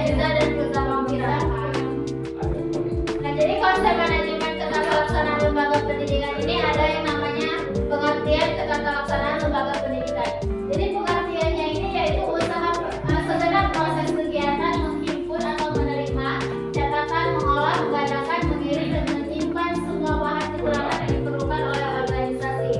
Riza dan Firza Maufira. Nah, jadi konsep manajemen tata laksanaan lembaga pendidikan ini ada yang namanya pengertian tata laksanaan lembaga pendidikan. Jadi pengertiannya ini yaitu usaha segenap proses kegiatan menghimpun atau menerima, catatan, mengolah, mengadakan, mengirim dan menyimpan semua bahan keterangan yang diperlukan oleh organisasi.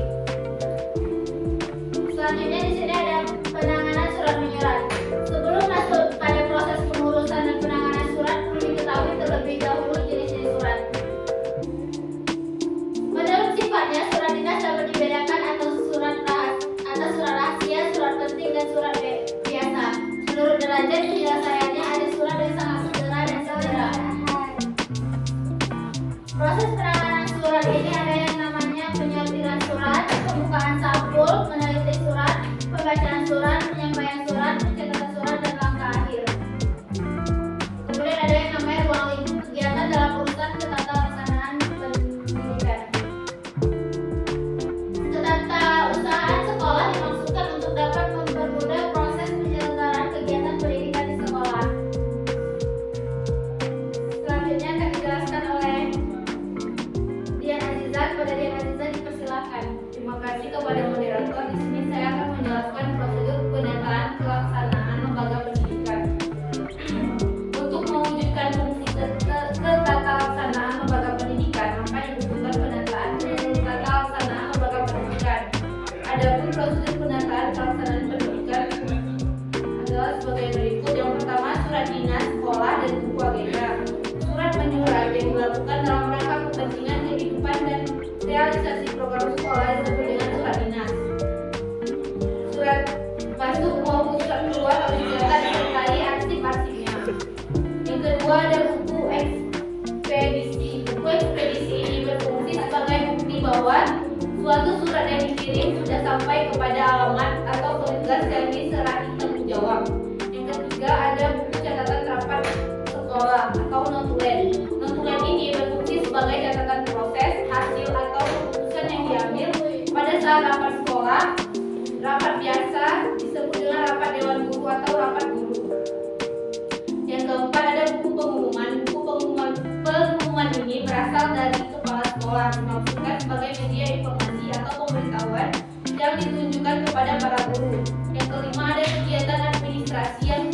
Selanjutnya di sini ada penanganan surat menyurat. Sebelum masuk pada proses pengurusan dan penanganan surat, perlu diketahui terlebih dahulu jenis-jenis surat. Menurut sifatnya, surat dinas dapat dibedakan atas surat rahasia, surat penting, dan surat biasa. Menurut derajat penyelesaiannya ada surat yang sangat segera dan segera. Proses penanganan surat ini ada yang namanya penyortiran surat, pembukaan sampul, meneliti surat, pembacaan surat, penyampaian surat, pencatatan surat, dan langkah akhir. Kemudian ada yang namanya ruang lingkup kegiatan dalam urusan ketata laksanaan pendidikan. Ketatausahaan sekolah dimaksudkan untuk dapat mempermudah proses penyelenggaraan kegiatan pendidikan di sekolah. Selanjutnya akan dijelaskan oleh Dian Aziza. Kepada Dian Aziza dipersilakan. Terima kasih kepada moderator. Di sini saya akan menjelaskan prosedur penataan pelaksanaan lembaga pendidikan. Untuk mewujudkan fungsi ketata laksanaan lembaga pendidikan, maka dibutuhkan penataan tata laksanaan lembaga pendidikan. Adapun prosedur penataan pelaksanaan pendidikan adalah sebagai berikut. Yang pertama, surat dinas sekolah dan buku agenda. Surat menyurat yang dilakukan dalam rangka kepentingan kehidupan dan realisasi program sekolah disebut dengan surat dinas. Surat masuk maupun surat keluar harus dicatat disertai arsip-arsipnya. Yang kedua ada buku ekspedisi. Buku ekspedisi ini berfungsi sebagai bukti bahwa suatu surat yang dikirim sudah sampai kepada alamat atau petugas yang diserahi tanggung jawab. Yang ketiga ada buku catatan rapat sekolah atau notulen. Notulen ini berfungsi sebagai catatan proses, hasil atau keputusan yang diambil pada saat rapat sekolah. Rapat biasa disebut dengan rapat dewan guru atau rapat guru. Yang keempat ada buku pengumuman. Buku pengumuman ini berasal dari kepala sekolah, dimaksudkan sebagai media informasi atau pemberitahuan yang ditunjukkan kepada para guru. Yang kelima ada kegiatan administrasi yang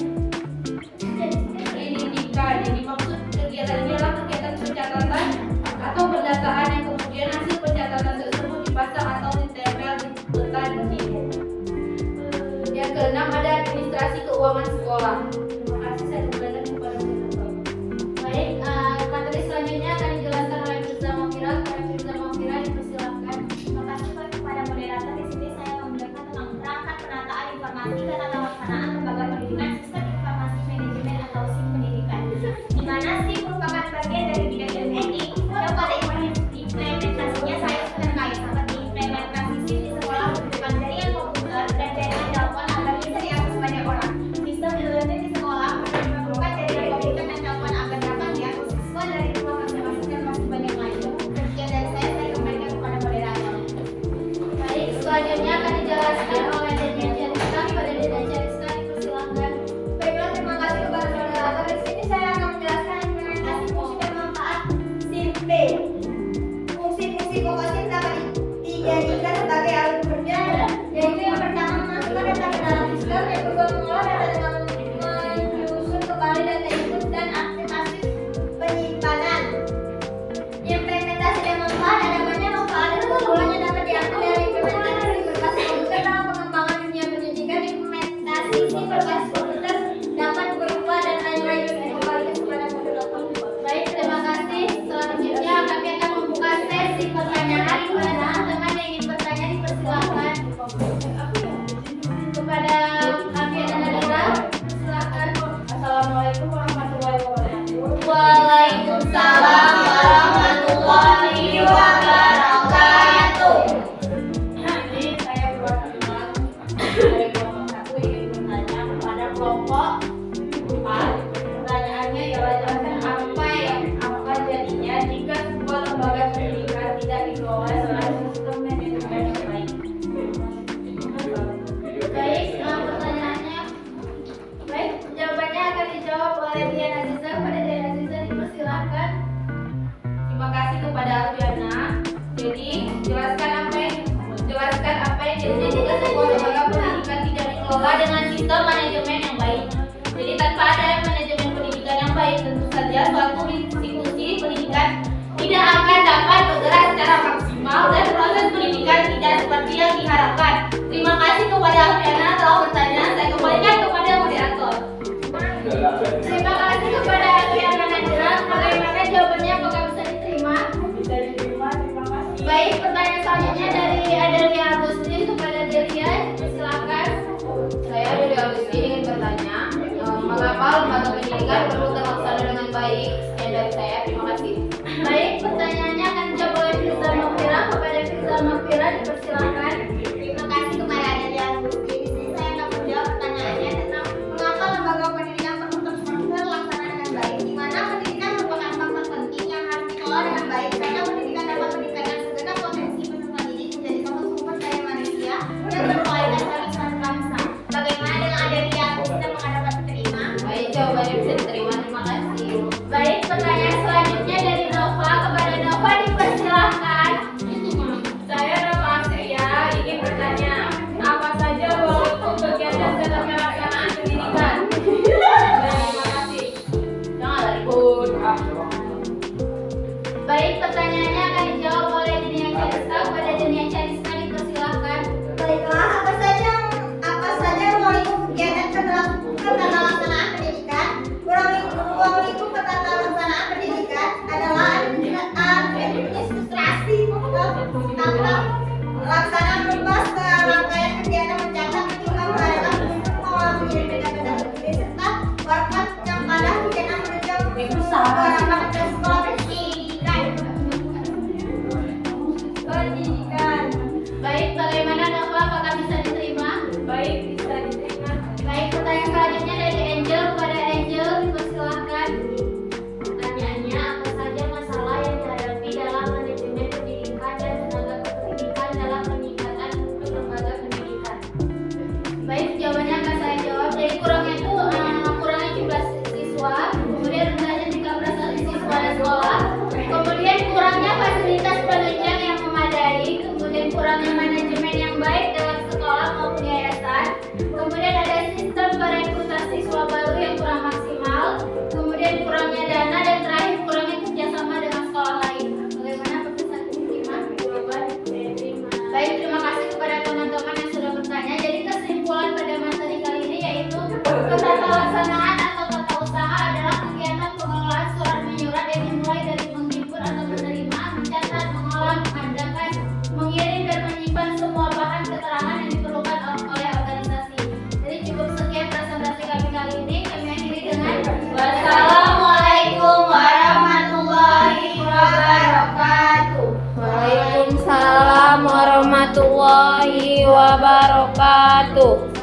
pendidikan. Yang dimaksud kegiatan ini adalah kegiatan pencatatan atau pendataan yang kemudian hasil pencatatan tersebut dipasang atau ditempel di peta dinding. Yang keenam ada administrasi keuangan sekolah. Terima kasih, saya kembalikan kepada moderator. Baik, materi selanjutnya akan dijelaskan oleh Firza Maufira. Kepada Firza Maufira dipersilakan. Terima kasih kepada moderator. Di sini saya menjelaskan tentang perangkat penataan informasi tata laksanaan lembaga pendidikan sistem informasi manajemen atau SIM pendidikan. Di mana SIM merupakan bagian dari bidang ilmu teknik yang pada implementasinya saya terkait seperti implementasi SIM di sekolah membutuhkan jaringan komputer dan jaringan telepon agar bisa diakses banyak orang. Sistem internet di sekolah memerlukan jaringan komputer dan telepon agar dapat diakses siswa dari rumah masing-masing dan masih banyak lain. Sekian dari saya kembalikan kepada moderator. Baik, selanjutnya akan dijelaskan oleh Deden Cheriska. Kepada Deden Cheriska dipersilakan. Baiklah, terima kasih kepada moderator. Di sini saya akan menjelaskan implementasi fungsi dan manfaat SIM P. Fungsi-fungsi pokok SIM dapat dijadikan sebagai alat bekerja, yaitu yang pertama memasukkan data ke dalam sistem, yang kedua mengolah data dengan menyusun kembali data input dan aktivasi penyimpanan. Implementasi dan manfaat ada banyak manfaat dan keunggulannya dapat diambil dari implementasi SIM berbasis komputer dalam pengembangan dunia pendidikan. Implementasi SIM berbasis komputer dapat berubah dan lain-lain. Saya kembalikan kepada moderator. Baik, terima kasih. Selanjutnya kami akan membuka sesi pertanyaan. Kepada teman-teman yang ingin bertanya dipersilakan. Kepada Abi dan Nadira, silakan. Assalamualaikum warahmatullahi wabarakatuh. Waalaikumsalam warahmatullahi wabarakatuh. Ini saya perwakilan dari kelompok 1 ingin bertanya kepada kelompok 4. Pertanyaannya ialah jelaskan apa jadinya jika sebuah lembaga pendidikan tidak dikelola secara sistem manajemen yang baik. Baik, pertanyaannya. Baik, jawabannya akan dijawab oleh oleh Dian Aziza. Kepada Dian Aziza dipersilakan. Terima kasih kepada Alfiana. Jadi jelaskan apa yang jadi sebuah lembaga pendidikan tidak dikelola dengan sistem manajemen yang baik. Jadi tanpa ada manajemen pendidikan yang baik, tentu saja suatu institusi pendidikan tidak akan dapat bergerak secara maksimal dan proses pendidikan tidak seperti yang diharapkan. Terima kasih kepada Alfiana telah bertanya. Saya kembalikan kepada moderator. Terima kasih kepada Alfiana Najla. Bagaimana jawabannya? Apakah bisa diterima? Bisa diterima, terima kasih. Baik, pertanyaan selanjutnya dari Adelia Agustin. Kepada Adelia, silakan. Saya dari Agusti ingin bertanya, mengapa lembaga pendidikan perlu terlaksana dengan baik? Sekian dari saya, terima kasih. Baik, pertanyaannya akan dijawab oleh Firza Mafira. Kepada Firza Mafira dipersilakan. Terima kasih kepada Adelia Agustin. Di sini saya akan menjawab pertanyaannya tentang mengapa lembaga pendidikan perlu terlaksana dengan baik. Di mana pendidikan merupakan faktor penting yang harus dikelola dengan baik, karena pendidikan dapat meningkatkan segenap potensi peserta didik menjadi suatu sumber daya manusia yang berkualitas bagi suatu bangsa. Bagaimana dengan Adelia Agustin yang dapat diterima? Baik, jawabannya bisa diterima, terima kasih. Baik, pertanyaan selanjutnya dari Nova. Kepada Nova dipersilakan. Saya Nova Astria ingin bertanya, apa saja waktu kegiatan dalam pelaksanaan pendidikan? Terima kasih. Jangan ribut. Baik, pertanyaannya akan dijawab oleh Dunia Cariska. Kepada Dunia Cariska dipersilakan. Baiklah, apa saja ruang lingkup kegiatan ketata laksanaan pendidikan? Ruang lingkup ketata laksanaan pendidikan adalah administrasi tentang pelaksanaan berbasis ke rangkaian kegiatan mencatat, menimbang, mengadakan, mengolah, mengirim benda-benda berbeda serta warkat yang pada kegiatan menunjang beberapa kelas sekolah pendidikan. Baik, bagaimana Nova? Apakah bisa diterima? Baik, bisa diterima. Baik, pertanyaan selanjutnya dari Angel. Kepada Angel dipersilakan. Pertanyaannya, apa saja masalah yang dihadapi dalam manajemen pendidikan dan tenaga kependidikan dalam peningkatan mutu lembaga pendidikan? Baik, jawabannya akan saya jawab. Jadi kurangnya jumlah siswa, kemudian rendahnya tingkat prestasi siswa dan sekolah, kemudian kurangnya fasilitas penunjang yang memadai, kemudian kurangnya manajemen yang baik dalam sekolah maupun yayasan, kemudian ada sistem perekrutasi siswa baru yang kurang maksimal, kemudian kurangnya dana, dan terakhir kurangnya kerjasama dengan sekolah lain. Bagaimana Profesor diterima? Jawaban diterima. Baik, terima kasih kepada teman-teman yang sudah bertanya. Jadi kesimpulan pada materi kali ini yaitu ketata laksanaan atau tata usaha adalah kegiatan pengelolaan surat menyurat yang dimulai dari menghimpun atau menerima, mencatat, mengolah, mengadakan, mengirim dan menyimpan semua bahan keterangan yang diperlukan oleh organisasi. Jadi cukup sekian presentasi kami kali ini. Kami akhiri dengan Wassalamualaikum warahmatullahi wabarakatuh. Waalaikumsalam warahmatullahi wabarakatuh.